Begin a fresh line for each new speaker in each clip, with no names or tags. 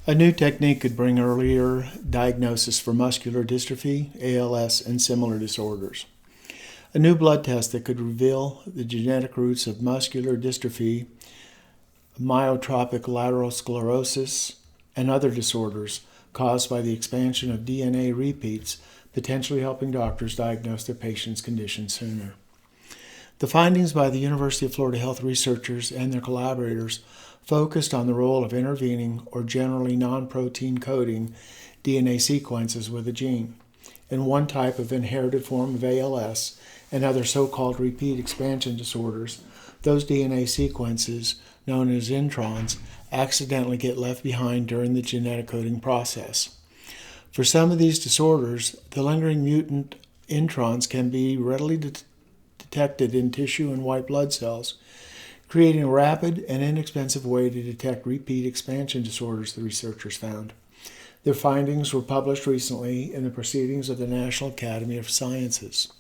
A new technique could bring earlier diagnosis for muscular dystrophy, ALS, and similar disorders. A new blood test that could reveal the genetic roots of muscular dystrophy, myotrophic lateral sclerosis, and other disorders caused by the expansion of DNA repeats, potentially helping doctors diagnose their patients' condition sooner. The findings by the University of Florida health researchers and their collaborators focused on the role of intervening or generally non-protein coding DNA sequences with a gene. In one type of inherited form of ALS and other so-called repeat expansion disorders, those DNA sequences, known as introns, accidentally get left behind during the genetic coding process. For some of these disorders, the lingering mutant introns can be readily detected in tissue and white blood cells, creating a rapid and inexpensive way to detect repeat expansion disorders, the researchers found. Their findings were published recently in the Proceedings of the National Academy of Sciences.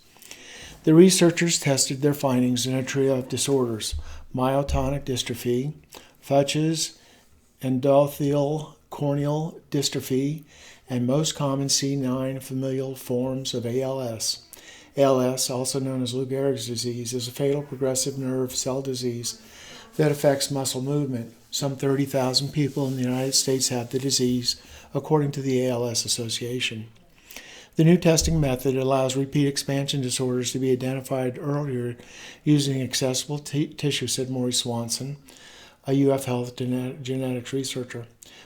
The researchers tested their findings in a trio of disorders: myotonic dystrophy, Fuchs' endothelial corneal dystrophy, and most common C9 familial forms of ALS. ALS, also known as Lou Gehrig's disease, is a fatal progressive nerve cell disease that affects muscle movement. Some 30,000 people in the United States have the disease, according to the ALS Association. The new testing method allows repeat expansion disorders to be identified earlier using accessible tissue, said Maury Swanson, a UF Health genetics researcher.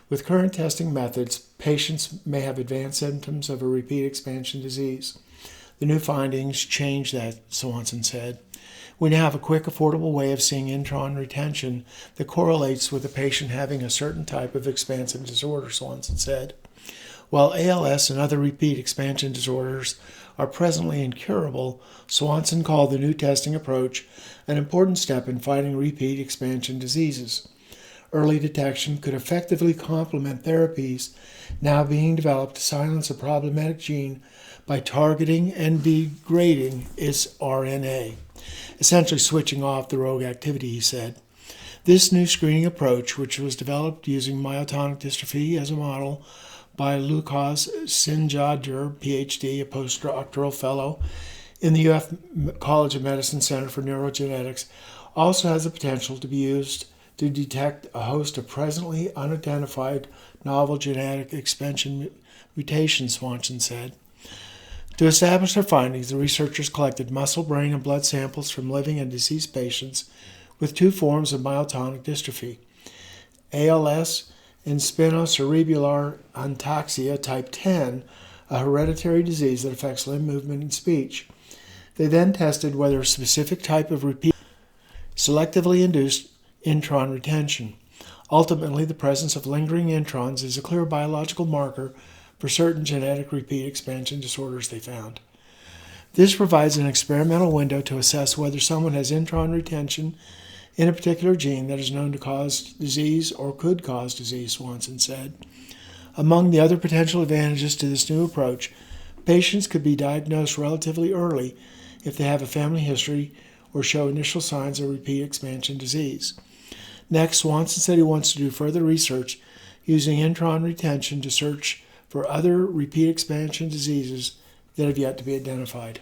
With current testing methods, patients may have advanced symptoms of a repeat expansion disease. The new findings change that, Swanson said. We now have a quick, affordable way of seeing intron retention that correlates with a patient having a certain type of expansive disorder, Swanson said. While ALS and other repeat expansion disorders are presently incurable, Swanson called the new testing approach an important step in fighting repeat expansion diseases. Early detection could effectively complement therapies now being developed to silence a problematic gene by targeting and degrading its RNA, essentially switching off the rogue activity, he said. This new screening approach, which was developed using myotonic dystrophy as a model by Lukas Sinjadur, PhD, a postdoctoral fellow in the UF College of Medicine Center for Neurogenetics, also has the potential to be used to detect a host of presently unidentified novel genetic expansion mutations, Swanson said. To establish their findings, the researchers collected muscle, brain, and blood samples from living and deceased patients with two forms of myotonic dystrophy, ALS and spinocerebellar ataxia type 10, a hereditary disease that affects limb movement and speech. They then tested whether a specific type of repeat selectively induced intron retention. Ultimately, the presence of lingering introns is a clear biological marker for certain genetic repeat expansion disorders, they found. This provides an experimental window to assess whether someone has intron retention in a particular gene that is known to cause disease or could cause disease, Swanson said. Among the other potential advantages to this new approach, patients could be diagnosed relatively early if they have a family history or show initial signs of repeat expansion disease. Next, Swanson said he wants to do further research using intron retention to search for other repeat expansion diseases that have yet to be identified.